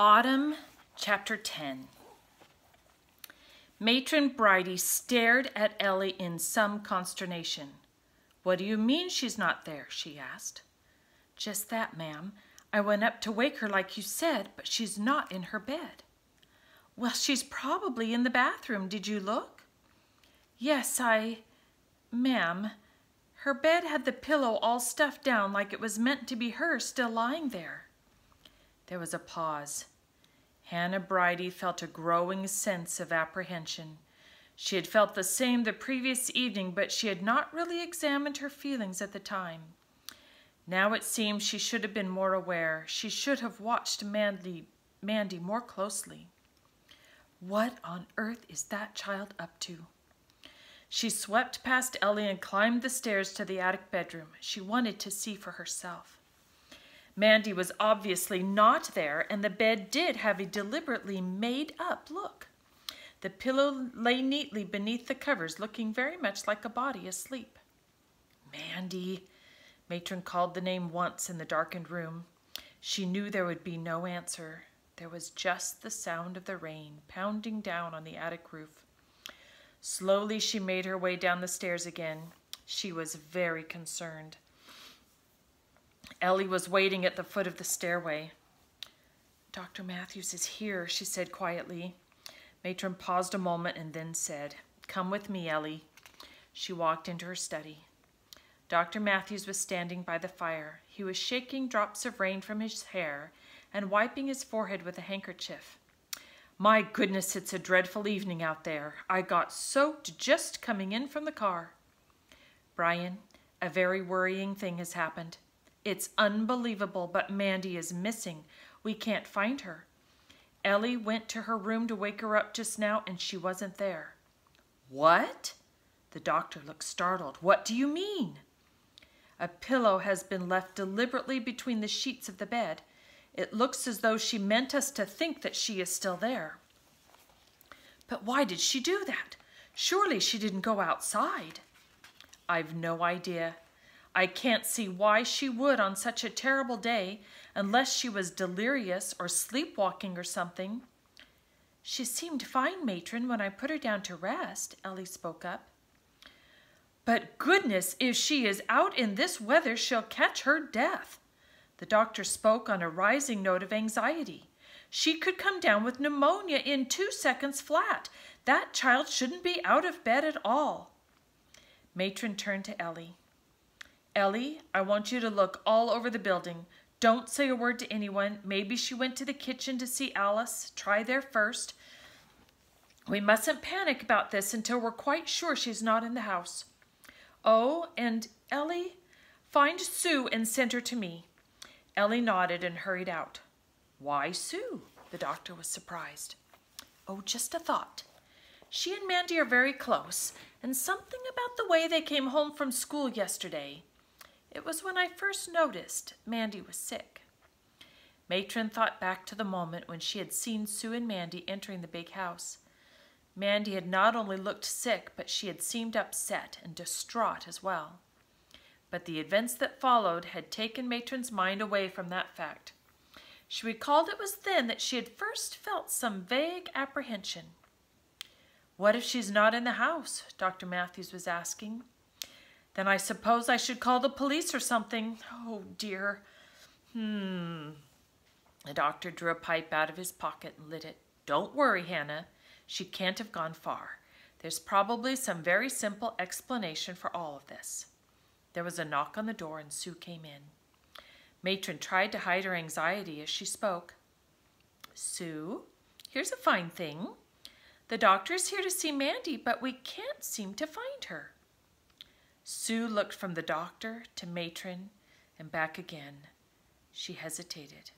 Autumn Chapter 10. Matron Bridie stared at Ellie in some consternation. "What do you mean she's not there?" she asked. "Just that, ma'am. I went up to wake her like you said, but she's not in her bed." "Well, she's probably in the bathroom. Did you look?" "Yes, Ma'am, her bed had the pillow all stuffed down like it was meant to be her still lying there." There was a pause. Hannah Bridie felt a growing sense of apprehension. She had felt the same the previous evening, but she had not really examined her feelings at the time. Now it seemed she should have been more aware. She should have watched Mandy more closely. What on earth is that child up to? She swept past Ellie and climbed the stairs to the attic bedroom. She wanted to see for herself. Mandy was obviously not there, and the bed did have a deliberately made-up look. The pillow lay neatly beneath the covers, looking very much like a body asleep. "Mandy!" Matron called the name once in the darkened room. She knew there would be no answer. There was just the sound of the rain pounding down on the attic roof. Slowly she made her way down the stairs again. She was very concerned. Ellie was waiting at the foot of the stairway. "Dr. Matthews is here," she said quietly. Matron paused a moment and then said, "Come with me, Ellie." She walked into her study. Dr. Matthews was standing by the fire. He was shaking drops of rain from his hair and wiping his forehead with a handkerchief. "My goodness, it's a dreadful evening out there. I got soaked just coming in from the car." "Brian, a very worrying thing has happened. It's unbelievable, but Mandy is missing. We can't find her. Ellie went to her room to wake her up just now, and she wasn't there." "What?" The doctor looked startled. "What do you mean?" "A pillow has been left deliberately between the sheets of the bed. It looks as though she meant us to think that she is still there." "But why did she do that? Surely she didn't go outside." "I've no idea. I can't see why she would on such a terrible day, unless she was delirious or sleepwalking or something." "She seemed fine, Matron, when I put her down to rest," Ellie spoke up. "But goodness, if she is out in this weather, she'll catch her death." The doctor spoke on a rising note of anxiety. "She could come down with pneumonia in 2 seconds flat. That child shouldn't be out of bed at all." Matron turned to Ellie. "Ellie, I want you to look all over the building. Don't say a word to anyone. Maybe she went to the kitchen to see Alice. Try there first. We mustn't panic about this until we're quite sure she's not in the house. Oh, and Ellie, find Sue and send her to me." Ellie nodded and hurried out. "Why Sue?" The doctor was surprised. "Oh, just a thought. She and Mandy are very close, and something about the way they came home from school yesterday. It was when I first noticed Mandy was sick." Matron thought back to the moment when she had seen Sue and Mandy entering the big house. Mandy had not only looked sick, but she had seemed upset and distraught as well. But the events that followed had taken Matron's mind away from that fact. She recalled it was then that she had first felt some vague apprehension. "What if she's not in the house?" Dr. Matthews was asking. "Then I suppose I should call the police or something. Oh, dear." The doctor drew a pipe out of his pocket and lit it. "Don't worry, Hannah. She can't have gone far. There's probably some very simple explanation for all of this." There was a knock on the door and Sue came in. Matron tried to hide her anxiety as she spoke. "Sue, here's a fine thing. The doctor is here to see Mandy, but we can't seem to find her." Sue looked from the doctor to Matron and back again. She hesitated.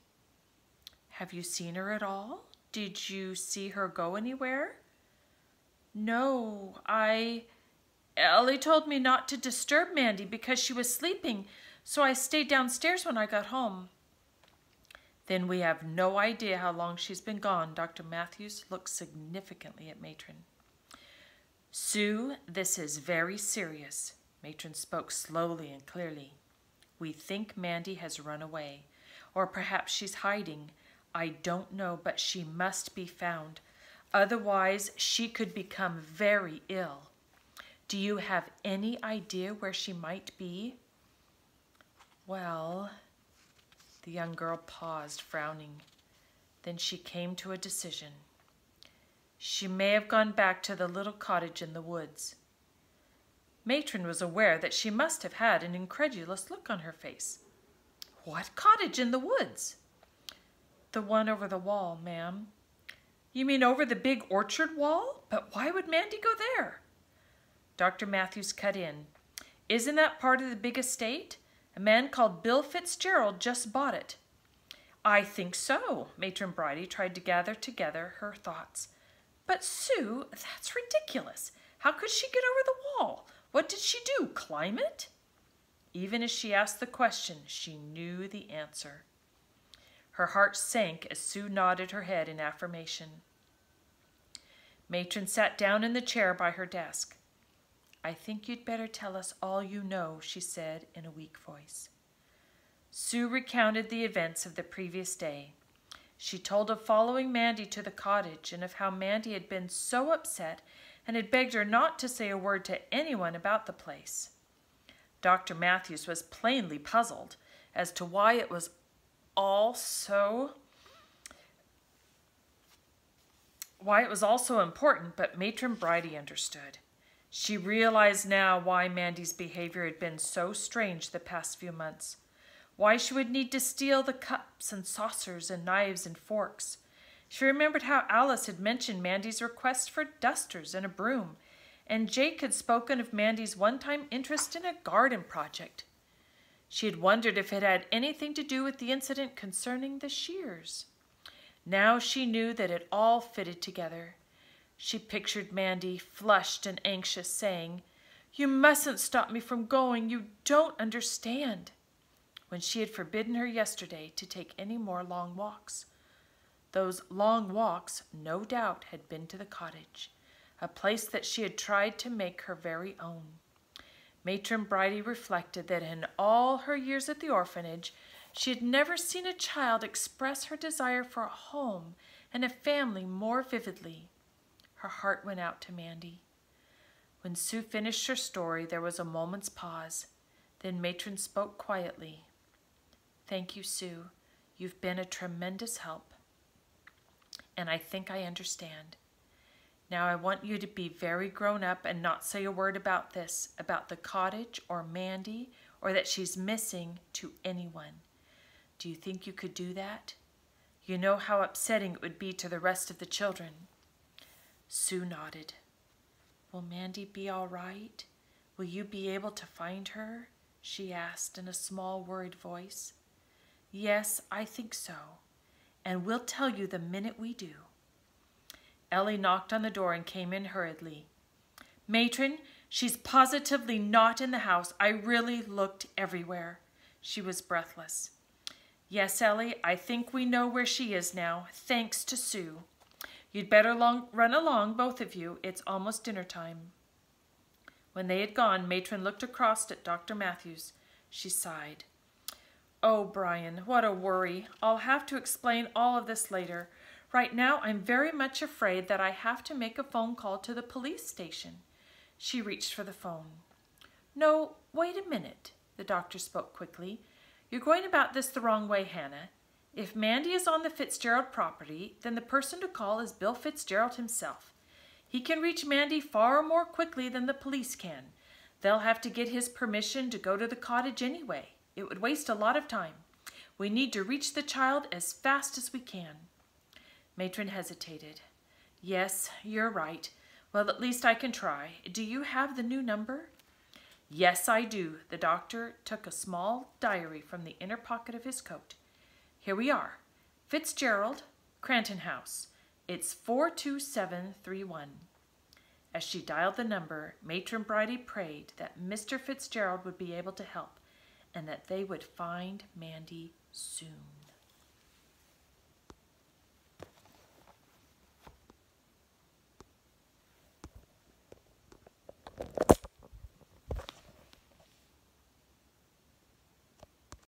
"Have you seen her at all? Did you see her go anywhere?" "No, Ellie told me not to disturb Mandy because she was sleeping, so I stayed downstairs when I got home." "Then we have no idea how long she's been gone." Dr. Matthews looked significantly at Matron. "Sue, this is very serious." Matron spoke slowly and clearly. "We think Mandy has run away, or perhaps she's hiding. I don't know, but she must be found. Otherwise, she could become very ill. Do you have any idea where she might be?" "Well," the young girl paused, frowning. Then she came to a decision. "She may have gone back to the little cottage in the woods." Matron was aware that she must have had an incredulous look on her face. "What cottage in the woods?" "The one over the wall, ma'am." "You mean over the big orchard wall? But why would Mandy go there?" Dr. Matthews cut in. "Isn't that part of the big estate? A man called Bill Fitzgerald just bought it." "I think so." Matron Bridie tried to gather together her thoughts. "But Sue, that's ridiculous. How could she get over the wall? What did she do, climb it?" Even as she asked the question, she knew the answer. Her heart sank as Sue nodded her head in affirmation. Matron sat down in the chair by her desk. "I think you'd better tell us all you know," she said in a weak voice. Sue recounted the events of the previous day. She told of following Mandy to the cottage and of how Mandy had been so upset and had begged her not to say a word to anyone about the place. Dr. Matthews was plainly puzzled as to why it was all so important, but Matron Bridie understood. She realized now why Mandy's behavior had been so strange the past few months, why she would need to steal the cups and saucers and knives and forks. She remembered how Alice had mentioned Mandy's request for dusters and a broom, and Jake had spoken of Mandy's one-time interest in a garden project. She had wondered if it had anything to do with the incident concerning the shears. Now she knew that it all fitted together. She pictured Mandy, flushed and anxious, saying, "You mustn't stop me from going. You don't understand," when she had forbidden her yesterday to take any more long walks. Those long walks, no doubt, had been to the cottage, a place that she had tried to make her very own. Matron Bridie reflected that in all her years at the orphanage, she had never seen a child express her desire for a home and a family more vividly. Her heart went out to Mandy. When Sue finished her story, there was a moment's pause. Then Matron spoke quietly. "Thank you, Sue. You've been a tremendous help, and I think I understand. Now I want you to be very grown up and not say a word about this, about the cottage or Mandy, or that she's missing, to anyone. Do you think you could do that? You know how upsetting it would be to the rest of the children." Sue nodded. "Will Mandy be all right? Will you be able to find her?" she asked in a small, worried voice. "Yes, I think so, and we'll tell you the minute we do." Ellie knocked on the door and came in hurriedly. "Matron, she's positively not in the house. I really looked everywhere." She was breathless. "Yes, Ellie, I think we know where she is now, thanks to Sue. You'd better run along, both of you. It's almost dinner time." When they had gone, Matron looked across at Dr. Matthews. She sighed. "Oh, Brian, what a worry. I'll have to explain all of this later. Right now, I'm very much afraid that I have to make a phone call to the police station." She reached for the phone. "No, wait a minute," the doctor spoke quickly. "You're going about this the wrong way, Hannah. If Mandy is on the Fitzgerald property, then the person to call is Bill Fitzgerald himself. He can reach Mandy far more quickly than the police can. They'll have to get his permission to go to the cottage anyway. It would waste a lot of time. We need to reach the child as fast as we can." Matron hesitated. "Yes, you're right. Well, at least I can try. Do you have the new number?" "Yes, I do." The doctor took a small diary from the inner pocket of his coat. "Here we are. Fitzgerald, Cranton House. It's 42731. As she dialed the number, Matron Bridie prayed that Mr. Fitzgerald would be able to help and that they would find Mandy soon.